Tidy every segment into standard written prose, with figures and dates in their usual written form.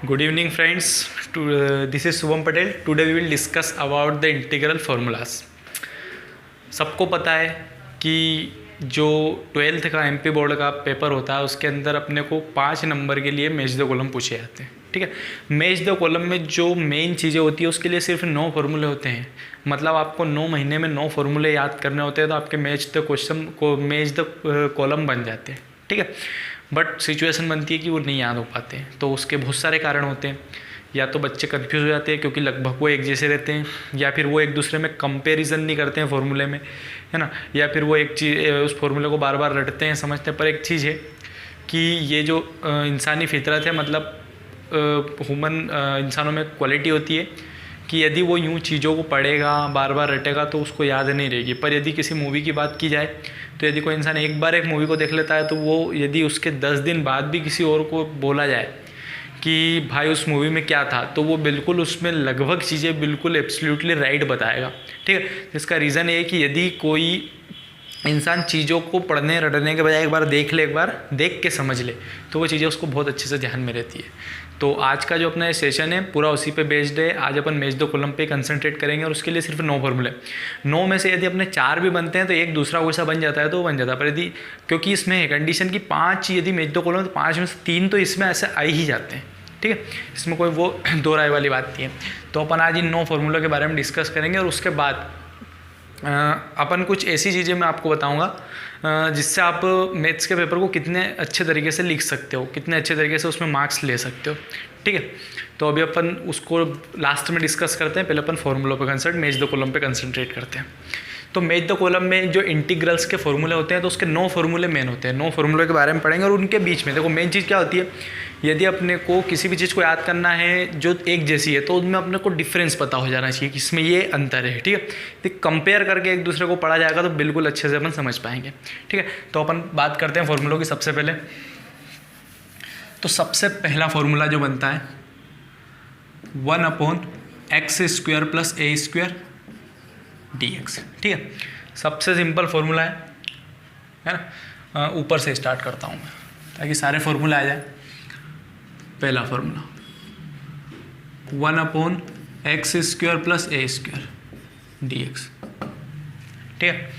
Good evening, friends. This is Subham Patel. Today we will discuss about the integral formulas. सबको पता है कि जो 12th का एमपी बोर्ड का पेपर होता है उसके अंदर अपने को 5 नंबर के लिए मैच द कॉलम पूछे जाते हैं। ठीक है, मैच द कॉलम में जो मेन चीज़ें होती है उसके लिए सिर्फ 9 फार्मूले होते हैं। मतलब आपको 9 महीने में 9 फार्मूले याद करने होते हैं तो आपके मैच द कॉलम बन जाते हैं। ठीक है, बट सिचुएशन बनती है कि वो नहीं याद हो पाते हैं, तो उसके बहुत सारे कारण होते हैं। या तो बच्चे कंफ्यूज हो जाते हैं क्योंकि लगभग वो एक जैसे रहते हैं, या फिर वो एक दूसरे में कंपैरिजन नहीं करते हैं फॉर्मूले में, है ना, या फिर वो एक चीज़ उस फॉर्मूले को बार बार रटते हैं, समझते हैं। पर एक चीज़ है कि ये जो इंसानी फितरत है, मतलब ह्यूमन इंसानों में क्वालिटी होती है कि यदि वो यूँ चीज़ों को पढ़ेगा, बार बार रटेगा तो उसको याद नहीं रहेगी। पर यदि किसी मूवी की बात की जाए तो यदि कोई इंसान एक बार एक मूवी को देख लेता है तो वो यदि उसके 10 दिन बाद भी किसी और को बोला जाए कि भाई उस मूवी में क्या था, तो वो बिल्कुल उसमें लगभग चीज़ें बिल्कुल एब्सोल्युटली राइट बताएगा। ठीक है, इसका रीज़न ये है कि यदि कोई इंसान चीज़ों को पढ़ने रटने के बजाय एक बार देख ले, एक बार देख के समझ ले, तो वो चीज़ें उसको बहुत अच्छे से ध्यान में रहती है। तो आज का जो अपना सेशन है पूरा उसी पे बेस्ड है। आज अपन मैच द कॉलम पे कंसंट्रेट करेंगे और उसके लिए सिर्फ 9 फार्मूले। 9 में से यदि अपने 4 भी बनते हैं तो एक दूसरा वैसा बन जाता है तो वो बन जाता है। पर यदि क्योंकि इसमें है कंडीशन की 5 यदि मैच द कॉलम तो 5 में से 3 तो इसमें ऐसे आ ही जाते हैं। ठीक है, इसमें कोई वो दो राय वाली बात नहीं है। तो अपन आज इन 9 फार्मूलों के बारे में डिस्कस करेंगे और उसके बाद अपन कुछ ऐसी चीज़ें मैं आपको बताऊंगा जिससे आप मैथ्स के पेपर को कितने अच्छे तरीके से लिख सकते हो, कितने अच्छे तरीके से उसमें मार्क्स ले सकते हो। ठीक है, तो अभी अपन उसको लास्ट में डिस्कस करते हैं। पहले अपन फॉर्मूलों पे मैच द कॉलम पे कंसंट्रेट करते हैं। तो मैच द कॉलम में जो इंटीग्रल्स के फॉर्मूले होते हैं तो उसके 9 फार्मूले मेन होते हैं। 9 फार्मूले के बारे में पढ़ेंगे और उनके बीच में देखो मेन चीज़ क्या होती है। यदि अपने को किसी भी चीज़ को याद करना है जो एक जैसी है तो उनमें अपने को डिफरेंस पता हो जाना चाहिए कि इसमें ये अंतर है। ठीक है, तो कंपेयर करके एक दूसरे को पढ़ा जाएगा तो बिल्कुल अच्छे से अपन समझ पाएंगे। ठीक है, तो अपन बात करते हैं फॉर्मूलों की। सबसे पहले तो सबसे पहला फॉर्मूला जो बनता है 1/x² + a² dx। ठीक है, सबसे सिंपल फॉर्मूला है ना। ऊपर से स्टार्ट करता हूँ मैं ताकि सारे फॉर्मूले आ जाए। पहला फॉर्मूला 1/x² + a² dx। ठीक है,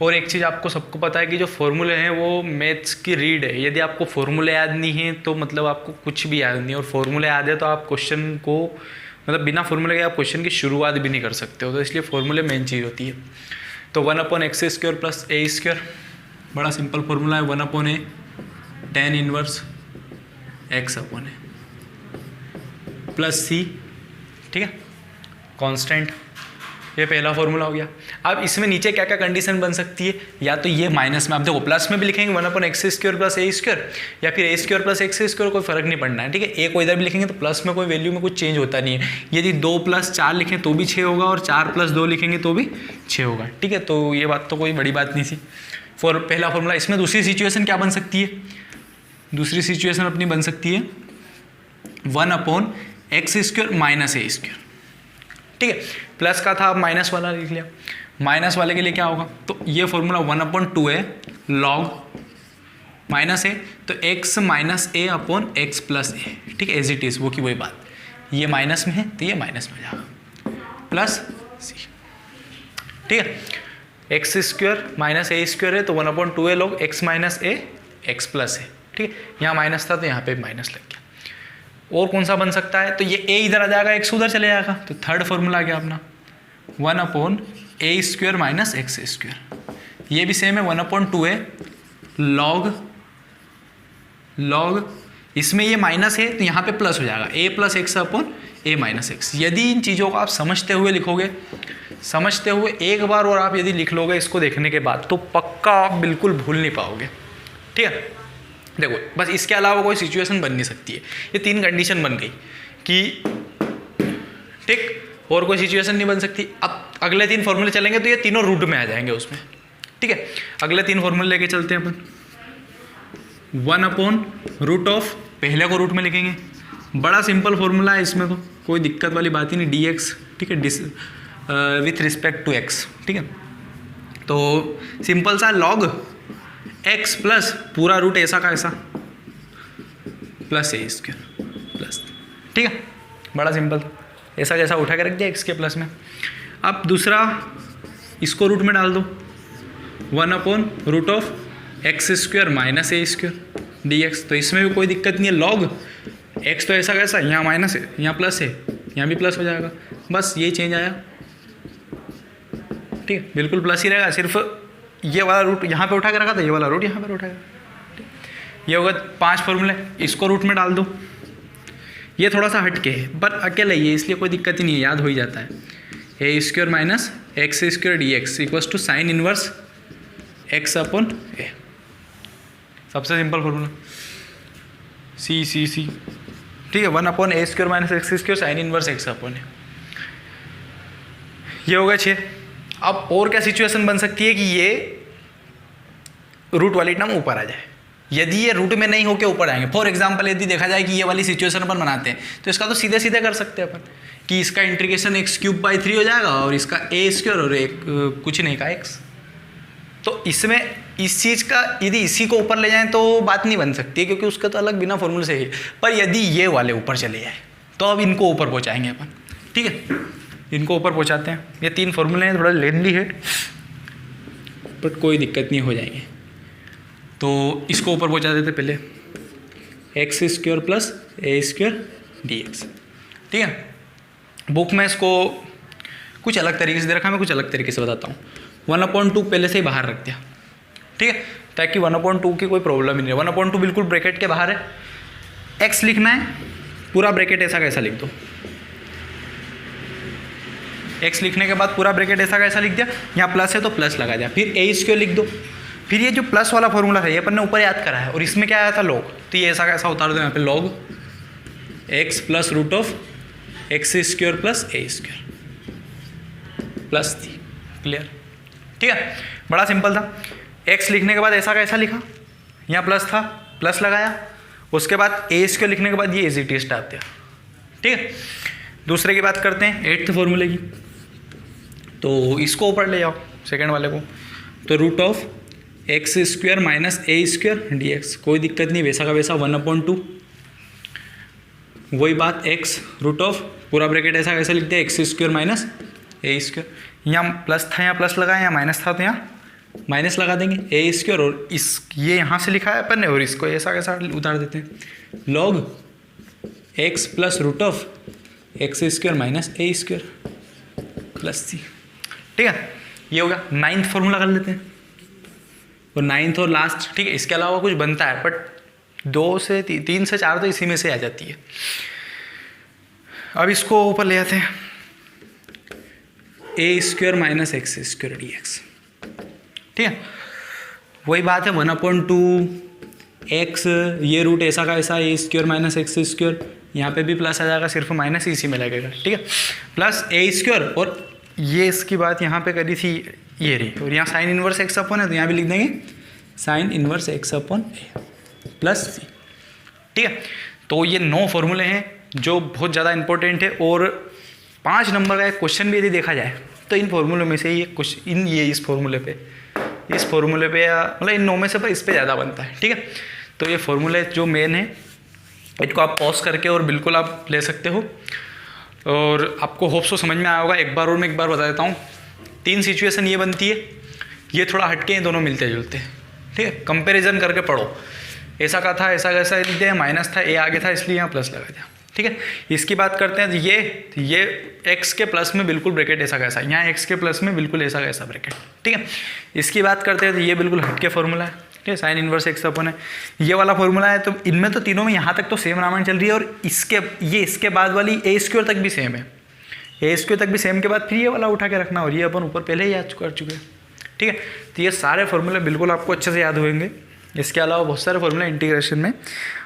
और एक चीज़ आपको सबको पता है कि जो फॉर्मूले हैं वो मैथ्स की रीड है। यदि आपको फॉर्मूले याद नहीं है तो मतलब आपको कुछ भी याद नहीं है, और फॉर्मूले याद है तो आप क्वेश्चन को मतलब बिना फॉर्मूले के आप क्वेश्चन की शुरुआत भी नहीं कर सकते हो। तो इसलिए फॉर्मूले मेन चीज़ होती है। तो 1/x² + a², बड़ा सिंपल फॉर्मूला है। 1/a tan inverse x/a plus c। ठीक है, कांस्टेंट। ये पहला फॉर्मूला हो गया। अब इसमें नीचे क्या क्या कंडीशन बन सकती है, या तो ये माइनस में आप देखो प्लस में भी लिखेंगे 1/x² + a², या फिर a² + x², कोई फर्क नहीं पड़ना है। ठीक है, ए को इधर भी लिखेंगे तो प्लस में कोई वैल्यू में कुछ चेंज होता नहीं है। यदि 2 + 4 लिखें तो भी 6 होगा, और 4 + 2 लिखेंगे तो भी 6 होगा। ठीक है, तो ये बात तो कोई बड़ी बात नहीं थी। पहला फॉर्मूला। इसमें दूसरी सिचुएशन क्या बन सकती है, दूसरी सिचुएशन अपनी बन सकती है 1/x² - a²। ठीक है, प्लस का था, अब माइनस वाला लिख लिया। माइनस वाले के लिए क्या होगा, तो ये फॉर्मूला 1/2a log माइनस है तो x - a x + a। ठीक है, एज इट इज़ वो की वही बात। ये माइनस में है तो ये माइनस में जाएगा प्लस c। ठीक है, x² - a² है तो 1/2a log x - a x + a। ठीक है, यहाँ माइनस था तो यहाँ पे माइनस लग गया। और कौन सा बन सकता है, तो ये a इधर आ जाएगा, x उधर चले जाएगा। तो थर्ड फॉर्मूला आ गया अपना 1/a² - x²। ये भी सेम है 1/2a log इसमें ये माइनस है तो यहाँ पे प्लस हो जाएगा a + x/a - x। यदि इन चीज़ों को आप समझते हुए लिखोगे, समझते हुए एक बार और आप यदि लिख लोगे इसको देखने के बाद, तो पक्का आप बिल्कुल भूल नहीं पाओगे। ठीक है, देखो बस इसके अलावा कोई सिचुएशन बन नहीं सकती है। ये 3 कंडीशन बन गई कि ठीक, और कोई सिचुएशन नहीं बन सकती। अब अगले 3 फॉर्मूले चलेंगे तो ये तीनों रूट में आ जाएंगे उसमें। ठीक है, अगले 3 फॉर्मूले लेके चलते हैं अपन। 1/√, पहले को रूट में लिखेंगे। बड़ा सिंपल फॉर्मूला है, इसमें तो कोई दिक्कत वाली बात ही नहीं, dx। ठीक है, विथ रिस्पेक्ट टू x। ठीक है, तो सिंपल सा log x प्लस पूरा रूट ऐसा का ऐसा प्लस a² प्लस। ठीक है, बड़ा सिंपल, ऐसा जैसा उठा के रख दिया x के प्लस में। अब दूसरा, इसको रूट में डाल दो, 1/√x² माइनस a² dx। तो इसमें भी कोई दिक्कत नहीं है, लॉग x तो ऐसा कैसा, यहाँ माइनस है यहाँ प्लस है, यहाँ भी प्लस हो जाएगा, बस ये चेंज आया, ठीक है, बिल्कुल प्लस ही रहेगा, सिर्फ ये वाला रूट यहाँ पे उठा के रखा था, ये वाला रूट यहाँ पर उठाएगा। ये होगा 5 फॉर्मूले, इसको रूट में डाल दो। ये थोड़ा सा हटके है पर अकेला ही है, इसलिए कोई दिक्कत ही नहीं है, याद हो ही जाता है। a² minus x² dx equals to sine inverse x/a, सबसे सिंपल फॉर्मूला, सी, ठीक है, 1/a² minus x² sign inverse x/a। ये होगा 6। अब और क्या सिचुएशन बन सकती है कि ये रूट वाली टर्म ऊपर आ जाए, यदि ये रूट में नहीं होके ऊपर आएंगे। फॉर एग्जांपल यदि देखा जाए कि ये वाली सिचुएशन अपन बनाते हैं तो इसका तो सीधे सीधे कर सकते हैं अपन कि इसका इंटीग्रेशन x³/3 हो जाएगा और इसका a² और एक कुछ नहीं का x। तो इसमें इस चीज़ का यदि इसी को ऊपर ले जाएं तो बात नहीं बन सकती है, क्योंकि उसका तो अलग बिना फॉर्मूले से ही। पर यदि ये वाले ऊपर चले जाए तो अब इनको ऊपर पहुँचाएंगे अपन, ठीक है, इनको ऊपर पहुँचाते हैं। ये 3 फॉर्मूले हैं, थोड़ा लेंदी है पर कोई दिक्कत नहीं, हो जाएंगे। तो इसको ऊपर पहुँचा देते पहले, x² प्लस a² dx, ठीक है। बुक में इसको कुछ अलग तरीके से दे रखा, मैं कुछ अलग तरीके से बताता हूँ। 1/2 पहले से ही बाहर रख दिया, ठीक है, ताकि 1/2 की कोई प्रॉब्लम ही नहीं है। 1/2 बिल्कुल ब्रैकेट के बाहर है। x लिखना है, पूरा ब्रैकेट ऐसा कैसा लिख दो, x लिखने के बाद पूरा ब्रैकेट ऐसा कैसा लिख दिया, यहाँ प्लस है तो प्लस लगा दिया, फिर a² लिख दो। फिर ये जो प्लस वाला फॉर्मूला है ये अपन ने ऊपर याद करा है, और इसमें क्या आया था, लॉग, तो ये ऐसा कैसा उतार दो यहाँ पे, log x plus x² plus a² plus 3, clear, ठीक है, बड़ा सिंपल था। x लिखने के बाद ऐसा कैसा लिखा, यहाँ प्लस था, प्लस लगाया, उसके बाद a² लिखने के बाद ये इजी टेस्ट डाल दिया, ठीक है। दूसरे की बात करते हैं, 8th फॉर्मूले की, तो इसको ऊपर ले जाओ सेकेंड वाले को, तो x² माइनस a² dx, कोई दिक्कत नहीं, वैसा का वैसा 1/2, वही बात x पूरा ब्रैकेट ऐसा कैसा लिख दिया, x² माइनस a², यहाँ प्लस था यहाँ प्लस लगाया, यहाँ माइनस था तो यहाँ माइनस लगा देंगे, a² और इस ये यहाँ से लिखा है अपन ने, और इसको ऐसा कैसा उतार देते हैं, log x plus x² minus a² plus 3, ठीक है। ये होगा 9th फॉर्मूला कर लेते हैं, और 9th और लास्ट, ठीक है, इसके अलावा कुछ बनता है बट 2 से 3 से 4 तो इसी में से आ जाती है। अब इसको ऊपर ले आते हैं, a² माइनस x² dx, ठीक है, वही बात है 1/2 x, ये रूट ऐसा का ऐसा a² माइनस x², यहाँ पे भी प्लस आ जाएगा, सिर्फ माइनस इसी में लगेगा, ठीक है, प्लस a², और ये इसकी बात यहाँ पे करी थी ये रही, और यहाँ साइन इनवर्स x/a है तो यहाँ भी लिख देंगे साइन इनवर्स x/a प्लस 3, ठीक है। तो ये 9 फॉर्मूले हैं जो बहुत ज़्यादा इंपॉर्टेंट है, और 5 नंबर का एक क्वेश्चन भी यदि देखा जाए तो इन फॉर्मूलों में से ये इस फॉर्मूले पे मतलब इन 9 में से पर इस पे ज़्यादा बनता है, ठीक है। तो ये फॉर्मूले जो मेन है इसको आप पॉज करके और बिल्कुल आप ले सकते हो, और आपको होप सो समझ में आया होगा। एक बार और मैं एक बार बता देता हूँ, 3 सिचुएशन ये बनती है, ये थोड़ा हटके हैं, दोनों मिलते जुलते हैं, ठीक है, कंपैरिजन करके पढ़ो, ऐसा का था ऐसा कैसा लिख दिया, माइनस था, ए आगे था इसलिए यहाँ प्लस लगा दिया, ठीक है। इसकी बात करते हैं, तो ये x के प्लस में बिल्कुल ब्रैकेट ऐसा कैसा, यहाँ x के प्लस में बिल्कुल ऐसा कैसा ब्रैकेट, ठीक है। इसकी बात करते हैं तो ये बिल्कुल हटके फॉर्मूला है, ठीक है, साइन इनवर्स x/a है, ये वाला फॉर्मूला है। तो इनमें तो तीनों में यहाँ तक तो सेम रामायण चल रही है, और इसके बाद वाली a² तक भी सेम है, a² तक भी सेम के बाद फिर ये वाला उठा के रखना, और ये अपन ऊपर पहले ही याद कर चुके हैं, ठीक है। तो ये सारे फॉर्मूले बिल्कुल आपको अच्छे से याद होंगे। इसके अलावा बहुत सारे फॉर्मूले इंटीग्रेशन में,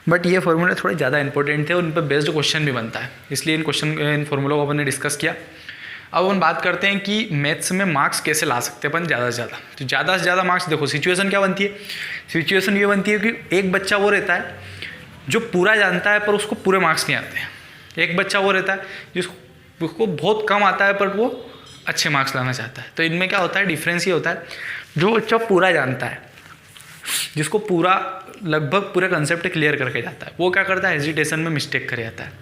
बट ये फॉर्मूले थोड़े ज़्यादा इंपॉर्टेंट थे, उन पर बेस्ड क्वेश्चन भी बनता है, इसलिए इन फॉर्मूलों को अपन ने डिस्कस किया। अब अपन बात करते हैं कि मैथ्स में मार्क्स कैसे ला सकते हैं अपन ज़्यादा से ज़्यादा। तो ज़्यादा से ज़्यादा मार्क्स, देखो सिचुएशन क्या बनती है, सिचुएशन ये बनती है कि एक बच्चा वो रहता है जो पूरा जानता है पर उसको पूरे मार्क्स नहीं आते हैं, एक बच्चा वो रहता है जिसको बहुत कम आता है पर वो अच्छे मार्क्स लाना चाहता है। तो इनमें क्या होता है, डिफरेंस ये होता है, जो बच्चा पूरा जानता है, जिसको पूरा लगभग पूरे कंसेप्ट क्लियर करके जाता है, वो क्या करता है, हेजिटेशन में मिस्टेक कर जाता है,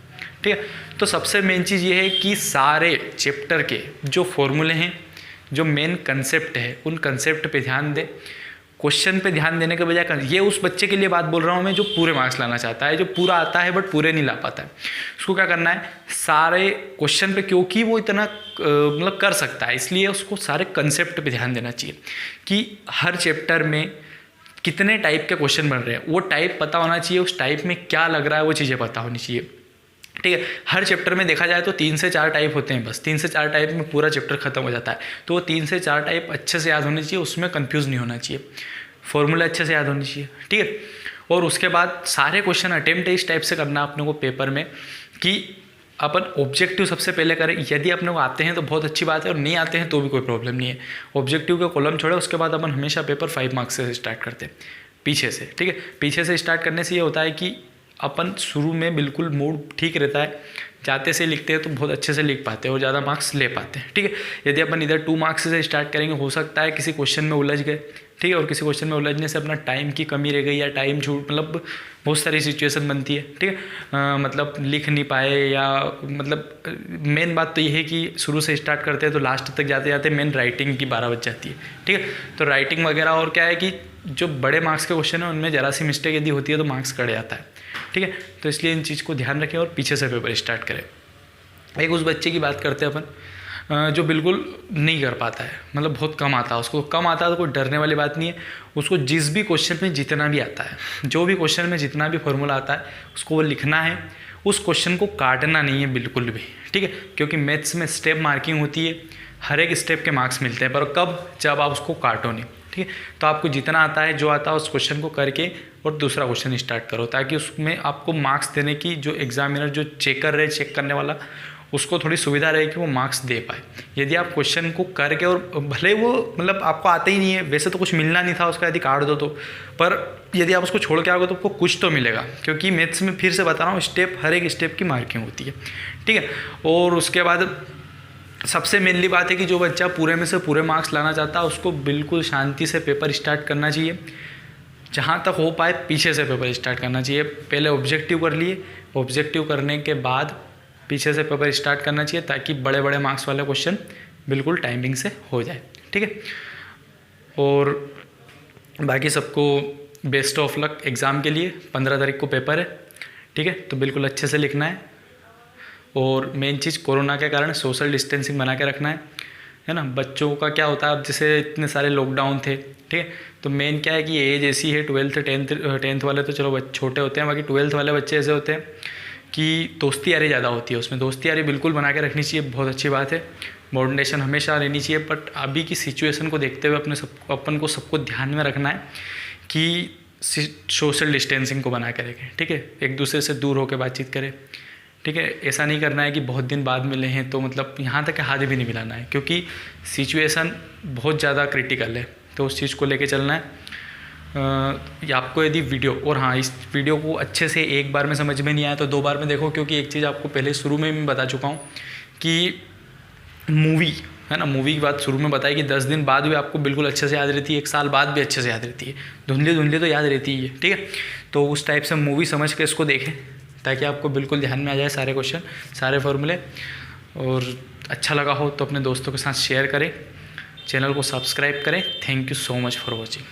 ठीक है। तो सबसे मेन चीज़ ये है कि सारे चैप्टर के जो फॉर्मूले हैं, जो मेन कंसेप्ट है, उन कंसेप्ट पे ध्यान दें। क्वेश्चन पे ध्यान देने के बजाय, ये उस बच्चे के लिए बात बोल रहा हूँ मैं जो पूरे मार्क्स लाना चाहता है, जो पूरा आता है बट पूरे नहीं ला पाता है। उसको क्या करना है, सारे क्वेश्चन पे, क्योंकि वो इतना मतलब कर सकता है, इसलिए उसको सारे कंसेप्ट पे ध्यान देना चाहिए कि हर चैप्टर में कितने टाइप के क्वेश्चन बन रहे हैं, वो टाइप पता होना चाहिए, उस टाइप में क्या लग रहा है वो चीज़ें पता होनी चाहिए। ठीक है। हर चैप्टर में देखा जाए तो 3 से 4 टाइप होते हैं, बस 3 से 4 टाइप में पूरा चैप्टर खत्म हो जाता है। तो वो 3 से 4 टाइप अच्छे से याद होने चाहिए, उसमें कंफ्यूज नहीं होना चाहिए, फॉर्मूला अच्छे से याद होनी चाहिए। ठीक है। और उसके बाद सारे क्वेश्चन अटेम्प्ट इस टाइप से करना अपने को पेपर में कि अपन ऑब्जेक्टिव सबसे पहले करें। यदि अपने को आते हैं तो बहुत अच्छी बात है, और नहीं आते हैं तो भी कोई प्रॉब्लम नहीं है। ऑब्जेक्टिव के कॉलम छोड़े, उसके बाद अपन हमेशा पेपर 5 मार्क्स से स्टार्ट करते हैं, पीछे से। ठीक है। पीछे से स्टार्ट करने से ये होता है कि अपन शुरू में बिल्कुल मूड ठीक रहता है, जाते से लिखते हैं तो बहुत अच्छे से लिख पाते हैं और ज़्यादा मार्क्स ले पाते हैं। ठीक है। यदि अपन इधर 2 मार्क्स से स्टार्ट करेंगे, हो सकता है किसी क्वेश्चन में उलझ गए, ठीक है, और किसी क्वेश्चन में उलझने से अपना टाइम की कमी रह गई या टाइम छूट, मतलब बहुत सारी सिचुएशन बनती है। ठीक है। मतलब लिख नहीं पाए, या मतलब मेन बात तो ये है कि शुरू से स्टार्ट करते हैं तो लास्ट तक जाते जाते मेन राइटिंग की 12 बज जाती है। ठीक है। तो राइटिंग वगैरह, और क्या है कि जो बड़े मार्क्स के क्वेश्चन है उनमें ज़रा सी मिस्टेक यदि होती है तो मार्क्स कट जाता है। ठीक है। तो इसलिए इन चीज़ को ध्यान रखें और पीछे से पेपर स्टार्ट करें। एक उस बच्चे की बात करते हैं अपन जो बिल्कुल नहीं कर पाता है, मतलब बहुत कम आता है, उसको कम आता है तो कोई डरने वाली बात नहीं है। उसको जिस भी क्वेश्चन में जितना भी आता है, जो भी क्वेश्चन में जितना भी फॉर्मूला आता है, उसको वो लिखना है, उस क्वेश्चन को काटना नहीं है बिल्कुल भी। ठीक है। क्योंकि मैथ्स में स्टेप मार्किंग होती है, हर एक स्टेप के मार्क्स मिलते हैं, पर कब, जब आप उसको काटो नहीं। ठीक है। तो आपको जितना आता है, जो आता है उस क्वेश्चन को करके और दूसरा क्वेश्चन स्टार्ट करो, ताकि उसमें आपको मार्क्स देने की, जो एग्जामिनर जो चेकर रहे, चेक करने वाला, उसको थोड़ी सुविधा रहे कि वो मार्क्स दे पाए। यदि आप क्वेश्चन को करके, और भले वो मतलब आपको आते ही नहीं है, वैसे तो कुछ मिलना नहीं था उसका यदि काट दो तो, पर यदि आप उसको छोड़ के आओगे तो आपको कुछ तो मिलेगा, क्योंकि मैथ्स में फिर से बता रहा हूँ स्टेप, हर एक स्टेप की मार्किंग होती है। ठीक है। और उसके बाद सबसे मेनली बात है कि जो बच्चा पूरे में से पूरे मार्क्स लाना चाहता है, उसको बिल्कुल शांति से पेपर स्टार्ट करना चाहिए, जहाँ तक हो पाए पीछे से पेपर स्टार्ट करना चाहिए। पहले ऑब्जेक्टिव कर लिए, ऑब्जेक्टिव करने के बाद पीछे से पेपर स्टार्ट करना चाहिए, ताकि बड़े बड़े मार्क्स वाले क्वेश्चन बिल्कुल टाइमिंग से हो जाए। ठीक है। और बाकी सबको बेस्ट ऑफ लक एग्ज़ाम के लिए। 15 तारीख को पेपर है। ठीक है। तो बिल्कुल अच्छे से लिखना है, और मेन चीज़ कोरोना के कारण सोशल डिस्टेंसिंग बना के रखना है ना। बच्चों का क्या होता है, अब जैसे इतने सारे लॉकडाउन थे, ठीक है, तो मेन क्या है कि एज ऐसी है, 12th 10th वाले तो चलो छोटे होते हैं, बाकी 12th वाले बच्चे ऐसे होते हैं कि दोस्ती यारी ज़्यादा होती है, उसमें दोस्ती यारी बिल्कुल बना के मॉडरेशन चाहिए, बहुत अच्छी बात है, मॉडरेशन हमेशा रहनी चाहिए। बट अभी की सिचुएशन को देखते हुए अपन को सबको ध्यान में रखना है कि सोशल डिस्टेंसिंग को बना के रखें। ठीक है। एक दूसरे से दूर होकर बातचीत करें। ठीक है। ऐसा नहीं करना है कि बहुत दिन बाद मिले हैं तो मतलब यहाँ तक हाथ भी नहीं मिलाना है, क्योंकि सिचुएशन बहुत ज़्यादा क्रिटिकल है, तो उस चीज़ को लेके चलना है। आपको यदि वीडियो, और हाँ, इस वीडियो को अच्छे से एक बार में समझ में नहीं आया तो 2 बार में देखो, क्योंकि एक चीज़ आपको पहले शुरू में मैं बता चुका हूँ कि मूवी है ना, मूवी की बात शुरू में बताई कि 10 दिन बाद भी आपको बिल्कुल अच्छे से याद रहती है, 1 साल बाद भी अच्छे से याद रहती है, धुंधली धुंधली तो याद रहती ही है। ठीक है। तो उस टाइप से मूवी समझ के इसको देखें, ताकि आपको बिल्कुल ध्यान में आ जाए सारे क्वेश्चन, सारे फॉर्मूले। और अच्छा लगा हो तो अपने दोस्तों के साथ शेयर करें, चैनल को सब्सक्राइब करें। Thank you so much for watching.